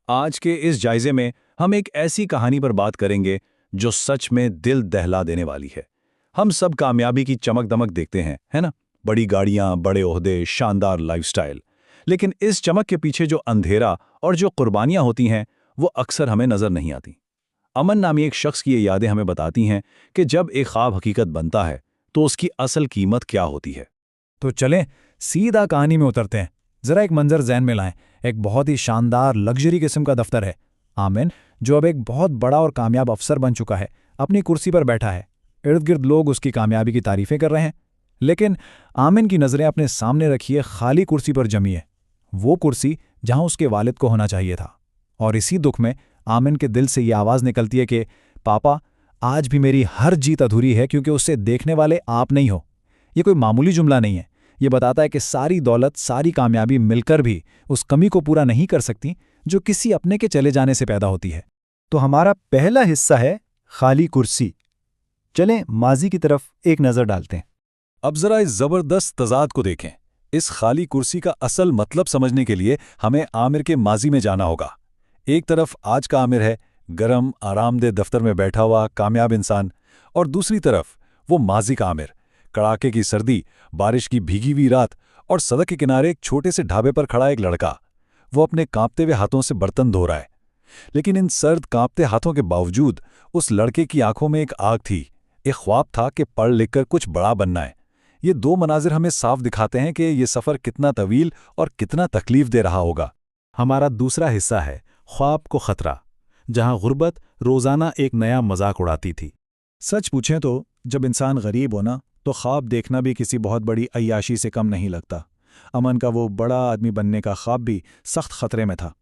आज के इस जायजे में हम एक ऐसी कहानी पर बात करेंगे जो सच में दिल दहला देने वाली है। हम सब कामयाबी की चमक दमक देखते हैं, है ना? बड़ी गाड़ियां, बड़े ओहदे, शानदार लाइफस्टाइल। लेकिन इस चमक के पीछे जो अंधेरा और जो कुर्बानियां होती हैं, वो अक्सर हमें नजर नहीं आती। अमन नामी एक शख्स की ये यादें हमें बताती हैं कि जब एक ख्वाब हकीकत बनता है तो उसकी असल कीमत क्या होती है। तो चलें सीधा कहानी में उतरते हैं। जरा एक मंजर ज़हन में लाएं। एक बहुत ही शानदार लग्जरी किस्म का दफ्तर है। आमिन, जो अब एक बहुत बड़ा और कामयाब अफसर बन चुका है, अपनी कुर्सी पर बैठा है। इर्द गिर्द लोग उसकी कामयाबी की तारीफें कर रहे हैं। लेकिन आमिन की नज़रें अपने सामने रखी है खाली कुर्सी पर जमी है। वो कुर्सी जहां उसके वालिद को होना चाहिए था। और इसी दुख में आमिन के दिल से ये आवाज़ निकलती है कि पापा, आज भी मेरी हर जीत अधूरी है क्योंकि उससे देखने वाले आप नहीं हो। ये कोई मामूली जुमला नहीं है। ये बताता है कि सारी दौलत, सारी कामयाबी मिलकर भी उस कमी को पूरा नहीं कर सकती जो किसी अपने के चले जाने से पैदा होती है। तो हमारा पहला हिस्सा है खाली कुर्सी। चलें माजी की तरफ एक नज़र डालते हैं। अब जरा इस जबरदस्त तजाद को देखें। इस खाली कुर्सी का असल मतलब समझने के लिए हमें आमिर के माजी में जाना होगा। एक तरफ आज का आमिर है, गरम आरामदेह दफ्तर में बैठा हुआ कामयाब इंसान, और दूसरी तरफ वो माजी का आमिर, कड़ाके की सर्दी, बारिश की भीगी हुई रात और सड़क के किनारे एक छोटे से ढाबे पर खड़ा एक लड़का। वो अपने कांपते हुए हाथों से बर्तन धो रहा है। लेकिन इन सर्द कांपते हाथों के बावजूद उस लड़के की आंखों में एक आग थी, एक ख्वाब था कि पढ़ लिखकर कुछ बड़ा बनना है। ये दो मनाजिर हमें साफ दिखाते हैं कि ये सफ़र कितना तवील और कितना तकलीफ दे रहा होगा। हमारा दूसरा हिस्सा है ख्वाब को खतरा, जहां गुर्बत रोजाना एक नया मजाक उड़ाती थी। सच पूछें तो जब इंसान गरीब हो ना, तो ख्वाब देखना भी किसी बहुत बड़ी अय्याशी से कम नहीं लगता। अमन का वो बड़ा आदमी बनने का ख्वाब भी सख्त खतरे में था।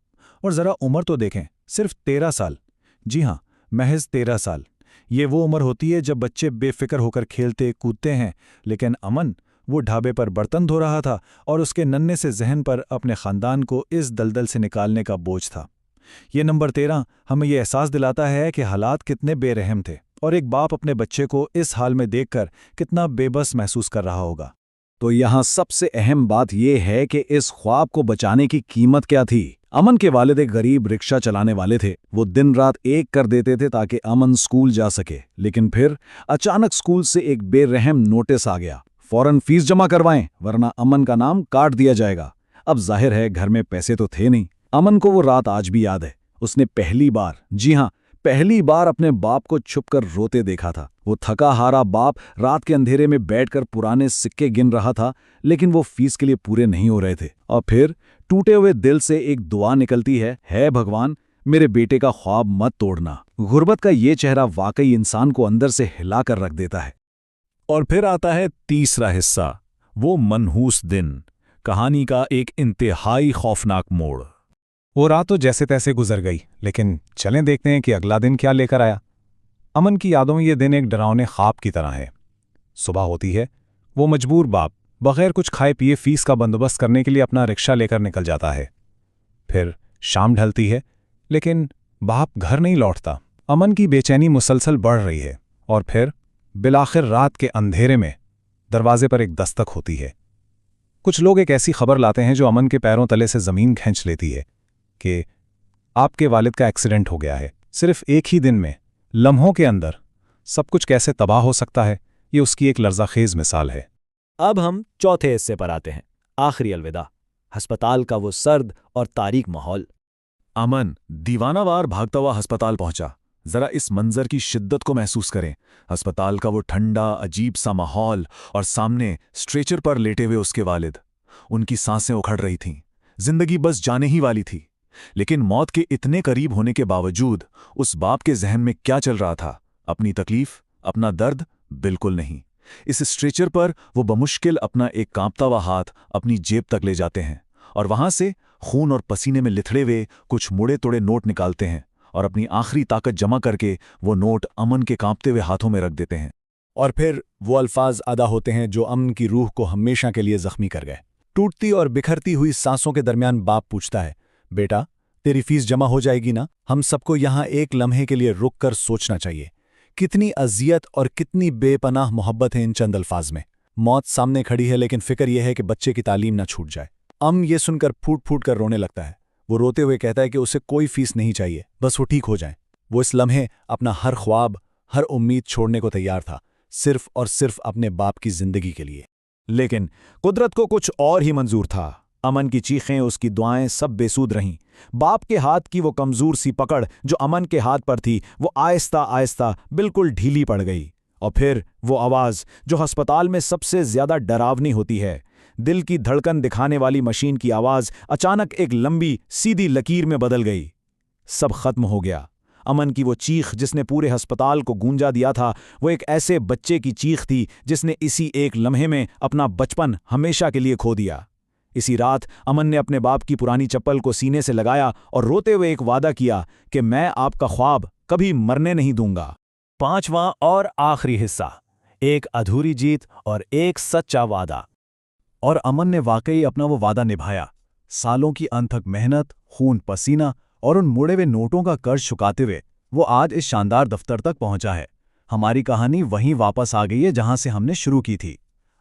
और ज़रा उम्र तो देखें, सिर्फ 13 साल। जी हाँ, महज 13 साल। ये वो उम्र होती है जब बच्चे बेफिक्र होकर खेलते कूदते हैं। लेकिन अमन वो ढाबे पर बर्तन धो रहा था और उसके नन्हे से जहन पर अपने ख़ानदान को इस दलदल से निकालने का बोझ था। ये नंबर 13 हमें ये एहसास दिलाता है कि हालात कितने बेरहम थे और एक बाप अपने बच्चे को इस हाल में देखकर कितना बेबस महसूस कर रहा होगा। तो यहाँ सबसे अहम बात यह है कि इस ख्वाब को बचाने की कीमत क्या थी। अमन के वालिद एक गरीब रिक्शा चलाने वाले थे। वो दिन रात एक कर देते थे ताकि अमन स्कूल जा सके। लेकिन फिर अचानक स्कूल से एक बेरहम नोटिस आ गया, फौरन फीस जमा करवाएं वरना अमन का नाम काट दिया जाएगा। अब जाहिर है घर में पैसे तो थे नहीं। अमन को वो रात आज भी याद है। उसने पहली बार, जी हाँ पहली बार, अपने बाप को छुपकर रोते देखा था। वो थका हारा बाप रात के अंधेरे में बैठकर पुराने सिक्के गिन रहा था, लेकिन वो फीस के लिए पूरे नहीं हो रहे थे। और फिर टूटे हुए दिल से एक दुआ निकलती है भगवान, मेरे बेटे का ख्वाब मत तोड़ना। गुर्बत का ये चेहरा वाकई इंसान को अंदर से हिलाकर रख देता है। और फिर आता है तीसरा हिस्सा, वो मनहूस दिन, कहानी का एक इंतहाई खौफनाक मोड़। वो रात तो जैसे तैसे गुजर गई, लेकिन चलें देखते हैं कि अगला दिन क्या लेकर आया। अमन की यादों में ये दिन एक डरावने ख्वाब की तरह है। सुबह होती है, वो मजबूर बाप बगैर कुछ खाए पिए फीस का बंदोबस्त करने के लिए अपना रिक्शा लेकर निकल जाता है। फिर शाम ढलती है, लेकिन बाप घर नहीं लौटता। अमन की बेचैनी मुसलसल बढ़ रही है और फिर बिलाखिर रात के अंधेरे में दरवाजे पर एक दस्तक होती है। कुछ लोग एक ऐसी खबर लाते हैं जो अमन के पैरों तले से ज़मीन खींच लेती है कि आपके वालिद का एक्सीडेंट हो गया है। सिर्फ एक ही दिन में, लम्हों के अंदर सब कुछ कैसे तबाह हो सकता है, ये उसकी एक लर्ज़ाखेज मिसाल है। अब हम चौथे हिस्से पर आते हैं, आखिरी अलविदा। अस्पताल का वो सर्द और तारीक माहौल। अमन दीवानावार भागता हुआ अस्पताल पहुंचा। जरा इस मंजर की शिद्दत को महसूस करें। अस्पताल का वो ठंडा अजीब सा माहौल और सामने स्ट्रेचर पर लेटे हुए उसके वालिद। उनकी सांसें उखड़ रही थीं। जिंदगी बस जाने ही वाली थी। लेकिन मौत के इतने करीब होने के बावजूद उस बाप के जहन में क्या चल रहा था? अपनी तकलीफ, अपना दर्द? बिल्कुल नहीं। इस स्ट्रेचर पर वो बमुश्किल अपना एक कांपता हुआ हाथ अपनी जेब तक ले जाते हैं और वहां से खून और पसीने में लिथड़े हुए कुछ मुड़े तोड़े नोट निकालते हैं और अपनी आखिरी ताकत जमा करके वो नोट अमन के कांपते हुए हाथों में रख देते हैं। और फिर वो अल्फाज अदा होते हैं जो अमन की रूह को हमेशा के लिए जख्मी कर गए। टूटती और बिखरती हुई सांसों के दरमियान बाप पूछता है, बेटा तेरी फीस जमा हो जाएगी ना? हम सबको यहाँ एक लम्हे के लिए रुक कर सोचना चाहिए। कितनी अजियत और कितनी बेपनाह मोहब्बत है इन चंद अल्फाज में। मौत सामने खड़ी है, लेकिन फिक्र यह है कि बच्चे की तालीम ना छूट जाए। ये सुनकर फूट फूट कर रोने लगता है। वो रोते हुए कहता है कि उसे कोई फीस नहीं चाहिए, बस वो ठीक हो जाए। वो इस लम्हे अपना हर ख्वाब, हर उम्मीद छोड़ने को तैयार था, सिर्फ और सिर्फ अपने बाप की जिंदगी के लिए। लेकिन कुदरत को कुछ और ही मंजूर था। अमन की चीखें, उसकी दुआएं सब बेसूद रहीं। बाप के हाथ की वो कमजोर सी पकड़ जो अमन के हाथ पर थी, वो आहिस्ता आहिस्ता बिल्कुल ढीली पड़ गई। और फिर वो आवाज़ जो अस्पताल में सबसे ज्यादा डरावनी होती है, दिल की धड़कन दिखाने वाली मशीन की आवाज़, अचानक एक लंबी सीधी लकीर में बदल गई। सब खत्म हो गया। अमन की वो चीख जिसने पूरे अस्पताल को गूंजा दिया था, वो एक ऐसे बच्चे की चीख थी जिसने इसी एक लम्हे में अपना बचपन हमेशा के लिए खो दिया। इसी रात अमन ने अपने बाप की पुरानी चप्पल को सीने से लगाया और रोते हुए एक वादा किया कि मैं आपका ख्वाब कभी मरने नहीं दूंगा। 5वां और आखिरी हिस्सा, एक अधूरी जीत और एक सच्चा वादा। और अमन ने वाकई अपना वो वादा निभाया। सालों की अनथक मेहनत, खून पसीना और उन मुड़े हुए नोटों का कर्ज चुकाते हुए वो आज इस शानदार दफ्तर तक पहुंचा है। हमारी कहानी वहीं वापस आ गई है जहां से हमने शुरू की थी।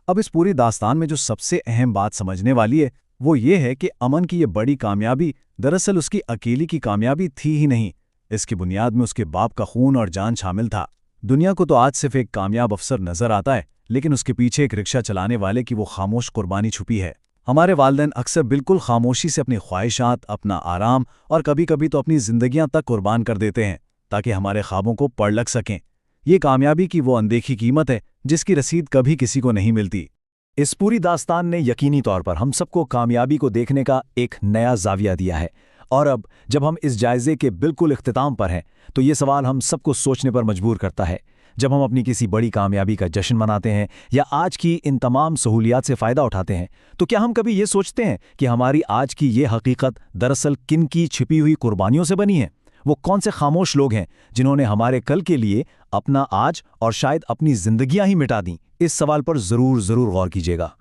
अब इस पूरी दास्तान में जो सबसे अहम बात समझने वाली है वो ये है कि अमन की ये बड़ी कामयाबी दरअसल उसकी अकेली की कामयाबी थी ही नहीं। इसकी बुनियाद में उसके बाप का खून और जान शामिल था। दुनिया को तो आज सिर्फ एक कामयाब अफसर नजर आता है, लेकिन उसके पीछे एक रिक्शा चलाने वाले की वो खामोश कुर्बानी छुपी है। हमारे वालिदैन अक्सर बिल्कुल खामोशी से अपनी ख्वाहिशात, अपना आराम और कभी कभी तो अपनी जिंदगियां तक कुर्बान कर देते हैं ताकि हमारे ख्वाबों को पढ़ लग सकें। ये कामयाबी की वो अनदेखी कीमत है जिसकी रसीद कभी किसी को नहीं मिलती। इस पूरी दास्तान ने यकीनी तौर पर हम सबको कामयाबी को देखने का एक नया जाविया दिया है। और अब जब हम इस जायजे के बिल्कुल इख्तिताम पर हैं तो ये सवाल हम सबको सोचने पर मजबूर करता है। जब हम अपनी किसी बड़ी कामयाबी का जश्न मनाते हैं या आज की इन तमाम सहूलियात से फ़ायदा उठाते हैं, तो क्या हम कभी ये सोचते हैं कि हमारी आज की ये हकीकत दरअसल किन की छिपी हुई कुर्बानियों से बनी है? वो कौन से खामोश लोग हैं जिन्होंने हमारे कल के लिए अपना आज और शायद अपनी जिंदगियां ही मिटा दी? इस सवाल पर ज़रूर गौर कीजिएगा।